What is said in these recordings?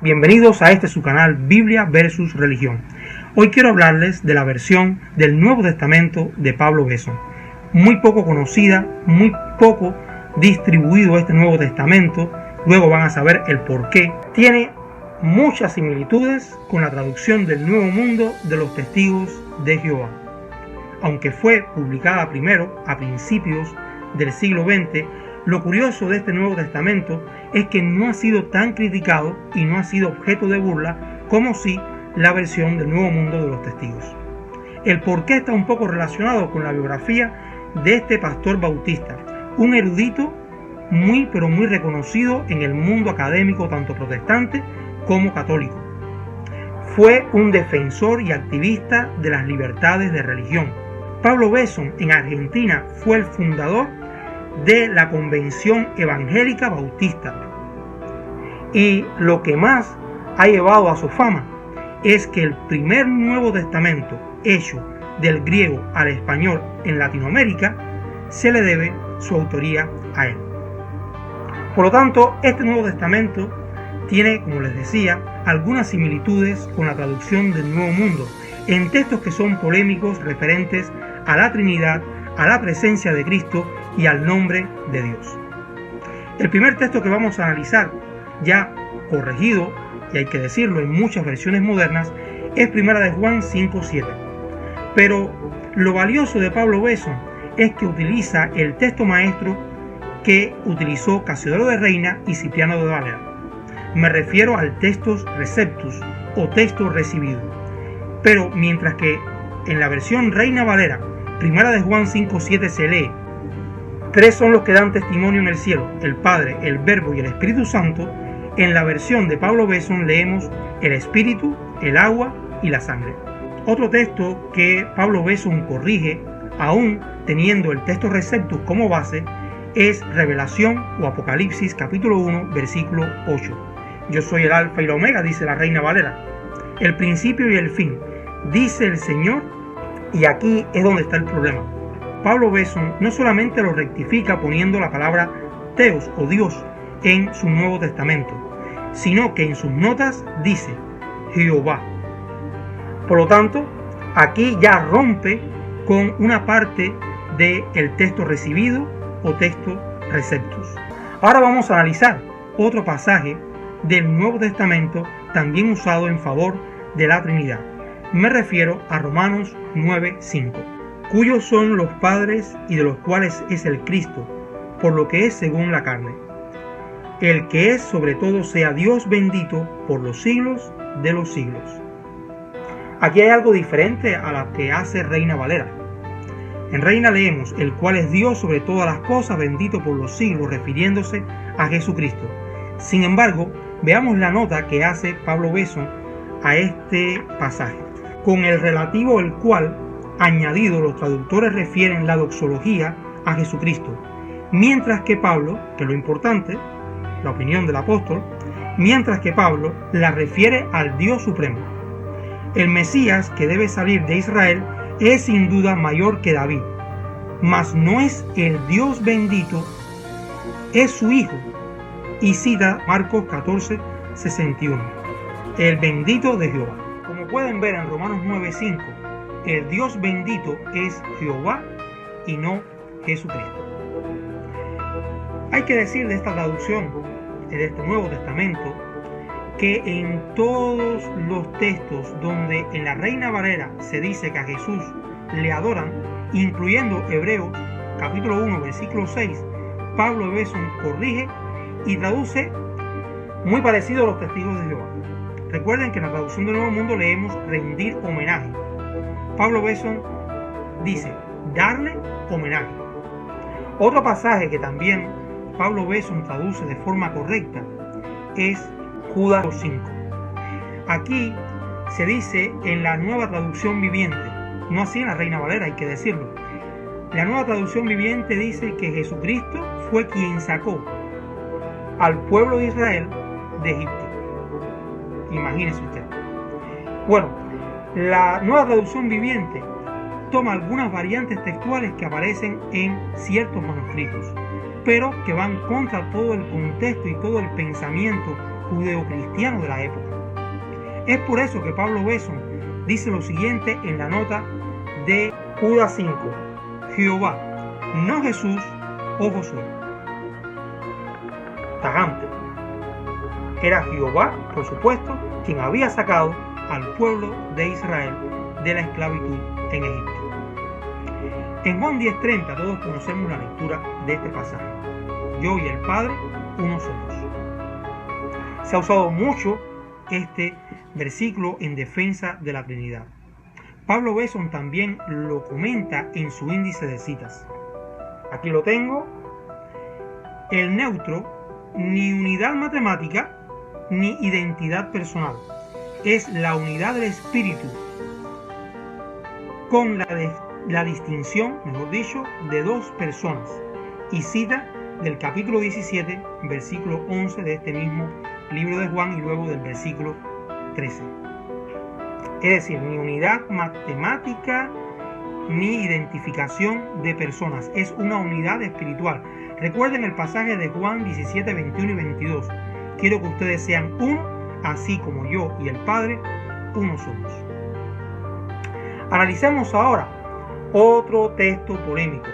Bienvenidos a su canal Biblia versus Religión. Hoy quiero hablarles de la versión del Nuevo Testamento de Pablo Besson. Muy poco conocida, muy poco distribuido este Nuevo Testamento. Luego van a saber el por qué. Tiene muchas similitudes con la traducción del Nuevo Mundo de los Testigos de Jehová. Aunque fue publicada primero a principios del siglo XX, lo curioso de este Nuevo Testamento es que no ha sido tan criticado y no ha sido objeto de burla como sí la versión del Nuevo Mundo de los Testigos. El porqué está un poco relacionado con la biografía de este pastor bautista, un erudito muy reconocido en el mundo académico tanto protestante como católico. Fue un defensor y activista de las libertades de religión. Pablo Besson en Argentina fue el fundador de la Convención Evangélica Bautista. Y lo que más ha llevado a su fama es que el primer Nuevo Testamento hecho del griego al español en Latinoamérica se le debe su autoría a él. Por lo tanto, este Nuevo Testamento tiene, como les decía, algunas similitudes con la traducción del Nuevo Mundo en textos que son polémicos referentes a la Trinidad, a la presencia de Cristo y al nombre de Dios. El primer texto que vamos a analizar, ya corregido, y hay que decirlo en muchas versiones modernas, es 1 de Juan 5:7. Pero lo valioso de Pablo Besson es que utiliza el texto maestro que utilizó Casiodoro de Reina y Cipriano de Valera. Me refiero al textus receptus o texto recibido. Pero mientras que en la versión Reina Valera 1 de Juan 5:7 se lee: tres son los que dan testimonio en el cielo, el Padre, el Verbo y el Espíritu Santo. En la versión de Pablo Besson leemos el Espíritu, el agua y la sangre. Otro texto que Pablo Besson corrige, aún teniendo el texto receptus como base, es Revelación o Apocalipsis capítulo 1 versículo 8. Yo soy el alfa y la omega, dice la Reina Valera, el principio y el fin, dice el Señor. Y aquí es donde está el problema. Pablo Besson no solamente lo rectifica poniendo la palabra Theos o Dios en su Nuevo Testamento, sino que en sus notas dice Jehová. Por lo tanto, aquí ya rompe con una parte del texto recibido o texto receptus. Ahora vamos a analizar otro pasaje del Nuevo Testamento también usado en favor de la Trinidad. Me refiero a Romanos 9:5, cuyos son los padres y de los cuales es el Cristo, por lo que es según la carne. El que es sobre todo sea Dios bendito por los siglos de los siglos. Aquí hay algo diferente a lo que hace Reina Valera. En Reina leemos, el cual es Dios sobre todas las cosas, bendito por los siglos, refiriéndose a Jesucristo. Sin embargo, veamos la nota que hace Pablo Besson a este pasaje, con el relativo el cual, añadido, los traductores refieren la doxología a Jesucristo, mientras que Pablo, que es lo importante, la opinión del apóstol, mientras que Pablo la refiere al Dios supremo. El Mesías que debe salir de Israel es sin duda mayor que David, mas no es el Dios bendito, es su Hijo, y cita Marcos 14:61, el bendito de Jehová. Como pueden ver en Romanos 9:5, el Dios bendito es Jehová y no Jesucristo. Hay que decir de esta traducción, de este Nuevo Testamento, que en todos los textos donde en la Reina Valera se dice que a Jesús le adoran, incluyendo Hebreos capítulo 1 versículo 6, Pablo Besson corrige y traduce muy parecido a los testigos de Jehová. Recuerden que en la traducción del Nuevo Mundo leemos rendir homenaje. Pablo Besson dice darle homenaje. Otro pasaje que también Pablo Besson traduce de forma correcta es Judas 5. Aquí se dice en la Nueva Traducción Viviente, no así en la Reina Valera, hay que decirlo. La Nueva Traducción Viviente dice que Jesucristo fue quien sacó al pueblo de Israel de Egipto. Imagínense usted. Bueno, la Nueva Traducción Viviente toma algunas variantes textuales que aparecen en ciertos manuscritos, pero que van contra todo el contexto y todo el pensamiento judeocristiano de la época. Es por eso que Pablo Besson dice lo siguiente en la nota de Judas 5: Jehová, no Jesús o Josué. Tajante. Era Jehová, por supuesto, quien había sacado al pueblo de Israel de la esclavitud en Egipto. En Juan 10:30 todos conocemos la lectura de este pasaje. Yo y el Padre, uno somos. Se ha usado mucho este versículo en defensa de la Trinidad. Pablo Besson también lo comenta en su índice de citas. Aquí lo tengo. El neutro, ni unidad matemática, ni identidad personal. Es la unidad del espíritu con la distinción, mejor dicho, de dos personas. Y cita del capítulo 17, versículo 11 de este mismo libro de Juan y luego del versículo 13. Es decir, ni unidad matemática ni identificación de personas. Es una unidad espiritual. Recuerden el pasaje de Juan 17, 21 y 22. Quiero que ustedes sean uno, así como yo y el Padre, uno somos. Analicemos ahora otro texto polémico.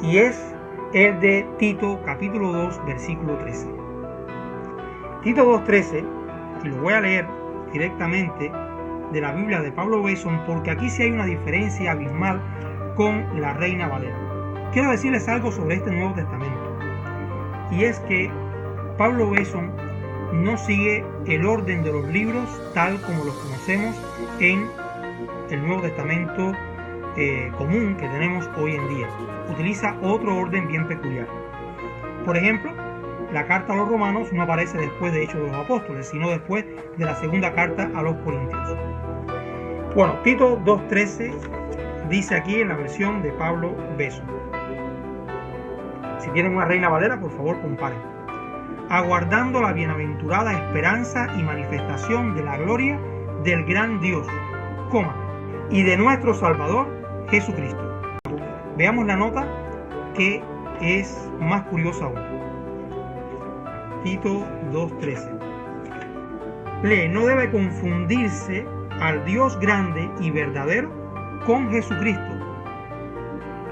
Y es el de Tito, capítulo 2, versículo 13. Tito 2:13, y lo voy a leer directamente de la Biblia de Pablo Besson, porque aquí sí hay una diferencia abismal con la Reina Valera. Quiero decirles algo sobre este Nuevo Testamento, y es que Pablo Besson no sigue el orden de los libros tal como los conocemos en el Nuevo Testamento común que tenemos hoy en día. Utiliza otro orden bien peculiar. Por ejemplo, la carta a los romanos no aparece después de Hechos de los Apóstoles, sino después de la segunda carta a los Corintios. Bueno, Tito 2:13 dice aquí en la versión de Pablo Besson. Si tienen una Reina Valera, por favor comparen. Aguardando la bienaventurada esperanza y manifestación de la gloria del gran Dios, y de nuestro Salvador Jesucristo. Veamos la nota que es más curiosa aún. Tito 2:13. Lee, no debe confundirse al Dios grande y verdadero con Jesucristo.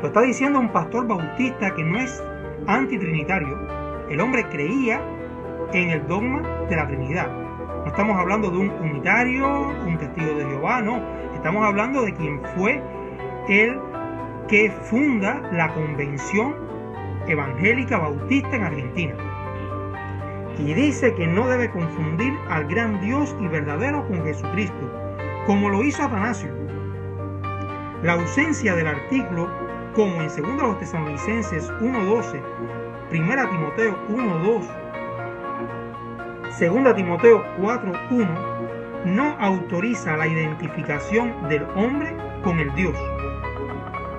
Lo está diciendo un pastor bautista que no es antitrinitario. El hombre creía en el dogma de la Trinidad. No estamos hablando de un unitario, un testigo de Jehová, no. Estamos hablando de quien fue el que funda la Convención Evangélica Bautista en Argentina. Y dice que no debe confundir al gran Dios y verdadero con Jesucristo, como lo hizo Atanasio. La ausencia del artículo, como en 2 Tesalonicenses 1:12, 1 Timoteo 1:2, 2 Timoteo 4:1, no autoriza la identificación del hombre con el Dios.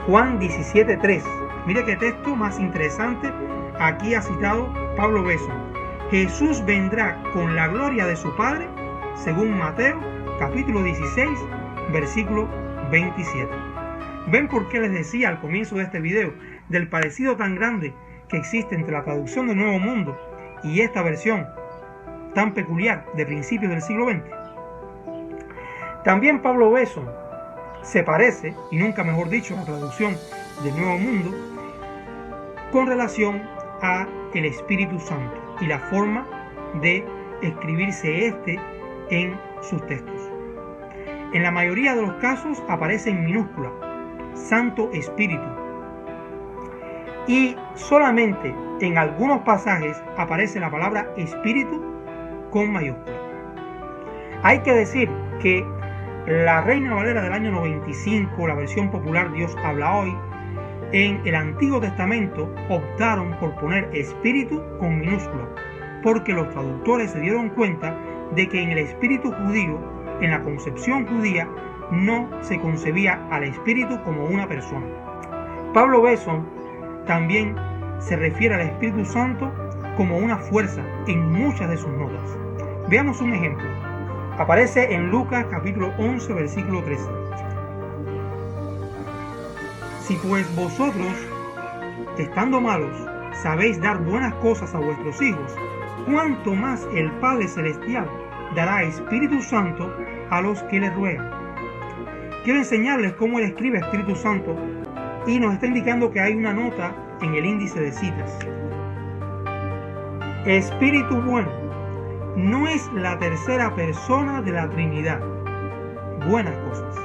Juan 17:3. Mire qué texto más interesante aquí ha citado Pablo Besson. Jesús vendrá con la gloria de su Padre, según Mateo, capítulo 16, versículo 27. ¿Ven por qué les decía al comienzo de este video del parecido tan grande que existe entre la traducción del Nuevo Mundo y esta versión tan peculiar de principios del siglo XX? También Pablo Besson se parece, y nunca mejor dicho, a la traducción del Nuevo Mundo con relación a el Espíritu Santo y la forma de escribirse este en sus textos. En la mayoría de los casos aparece en minúscula, Santo Espíritu, y solamente en algunos pasajes aparece la palabra Espíritu con mayúscula. Hay que decir que la Reina Valera del año 95, la versión popular Dios habla hoy, en el Antiguo Testamento optaron por poner espíritu con minúscula, porque los traductores se dieron cuenta de que en el espíritu judío, en la concepción judía, no se concebía al espíritu como una persona. Pablo Besson también se refiere al Espíritu Santo como una fuerza en muchas de sus notas. Veamos un ejemplo. Aparece en Lucas capítulo 11, versículo 13. Si pues vosotros, estando malos, sabéis dar buenas cosas a vuestros hijos, cuánto más el Padre Celestial dará Espíritu Santo a los que le ruegan. Quiero enseñarles cómo él escribe Espíritu Santo y nos está indicando que hay una nota en el índice de citas. Espíritu bueno no es la tercera persona de la Trinidad. Buenas cosas.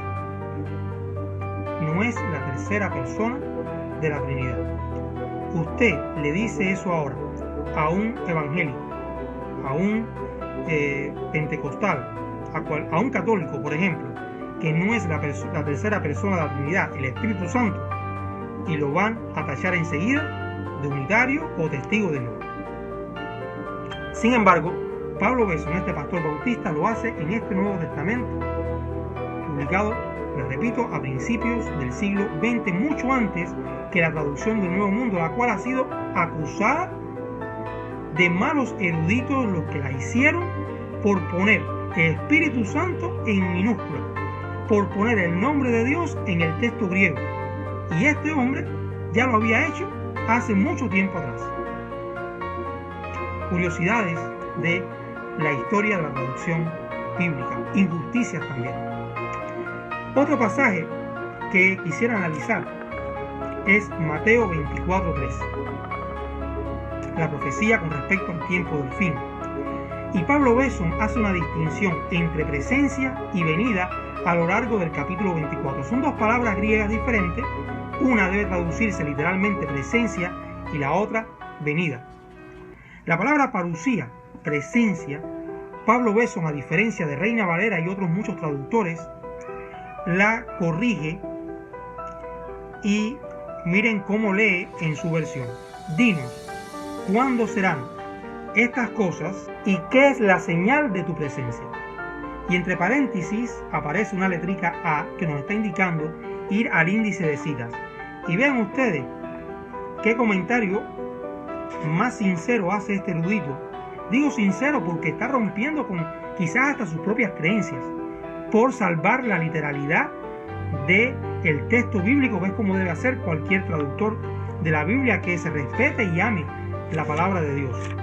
No es la tercera persona de la Trinidad. Usted le dice eso ahora a un evangélico, a un pentecostal, a un católico, por ejemplo, que no es la tercera persona de la Trinidad, el Espíritu Santo, y lo van a tachar enseguida de unitario o testigo de Jehová. Sin embargo, Pablo Besson, este pastor bautista, lo hace en este Nuevo Testamento, publicado, les repito, a principios del siglo XX, mucho antes que la traducción del Nuevo Mundo, la cual ha sido acusada de malos eruditos los que la hicieron por poner el Espíritu Santo en minúscula, por poner el nombre de Dios en el texto griego. Y este hombre ya lo había hecho hace mucho tiempo atrás. Curiosidades de la historia de la traducción bíblica, injusticias también. Otro pasaje que quisiera analizar es Mateo 24:3, la profecía con respecto al tiempo del fin. Y Pablo Besson hace una distinción entre presencia y venida a lo largo del capítulo 24. Son dos palabras griegas diferentes, una debe traducirse literalmente presencia y la otra venida. La palabra parusía, presencia, Pablo Besson, a diferencia de Reina Valera y otros muchos traductores, la corrige y miren cómo lee en su versión. Dinos, ¿cuándo serán estas cosas y qué es la señal de tu presencia? Y entre paréntesis aparece una letrica A que nos está indicando ir al índice de citas. Y vean ustedes qué comentario más sincero hace este erudito. Digo sincero porque está rompiendo con quizás hasta sus propias creencias por salvar la literalidad del texto bíblico, que es como debe hacer cualquier traductor de la Biblia que se respete y ame la palabra de Dios.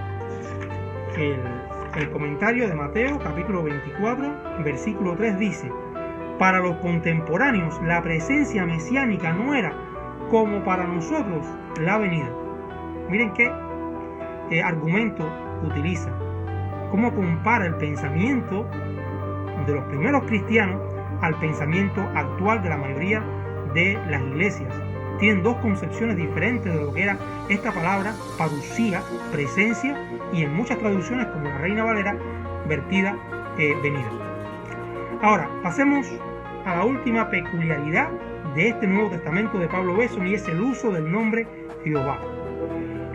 El comentario de Mateo capítulo 24 versículo 3 dice: para los contemporáneos la presencia mesiánica no era como para nosotros la venida. Miren qué argumento utiliza, cómo compara el pensamiento de los primeros cristianos al pensamiento actual de la mayoría de las iglesias. Tienen dos concepciones diferentes de lo que era esta palabra parusía, presencia, y en muchas traducciones como la Reina Valera, vertida, venida. Ahora, pasemos a la última peculiaridad de este Nuevo Testamento de Pablo Besson, y es el uso del nombre Jehová.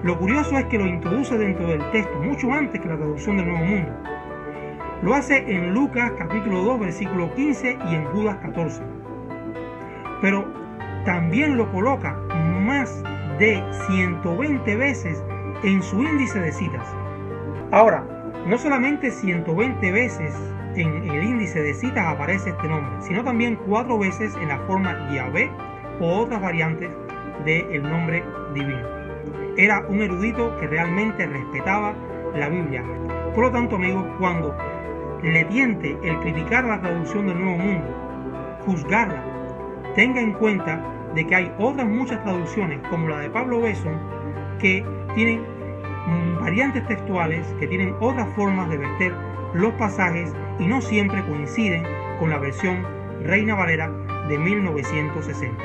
Lo curioso es que lo introduce dentro del texto mucho antes que la traducción del Nuevo Mundo. Lo hace en Lucas capítulo 2 versículo 15 y en Judas 14. Pero también lo coloca más de 120 veces en su índice de citas. Ahora, no solamente 120 veces en el índice de citas aparece este nombre, sino también 4 veces en la forma Yahvé o otras variantes del nombre divino. Era un erudito que realmente respetaba la Biblia. Por lo tanto, amigos, cuando le tiente el criticar la traducción del Nuevo Mundo, juzgarla, tenga en cuenta de que hay otras muchas traducciones, como la de Pablo Besson, que tienen variantes textuales, que tienen otras formas de verter los pasajes y no siempre coinciden con la versión Reina Valera de 1960.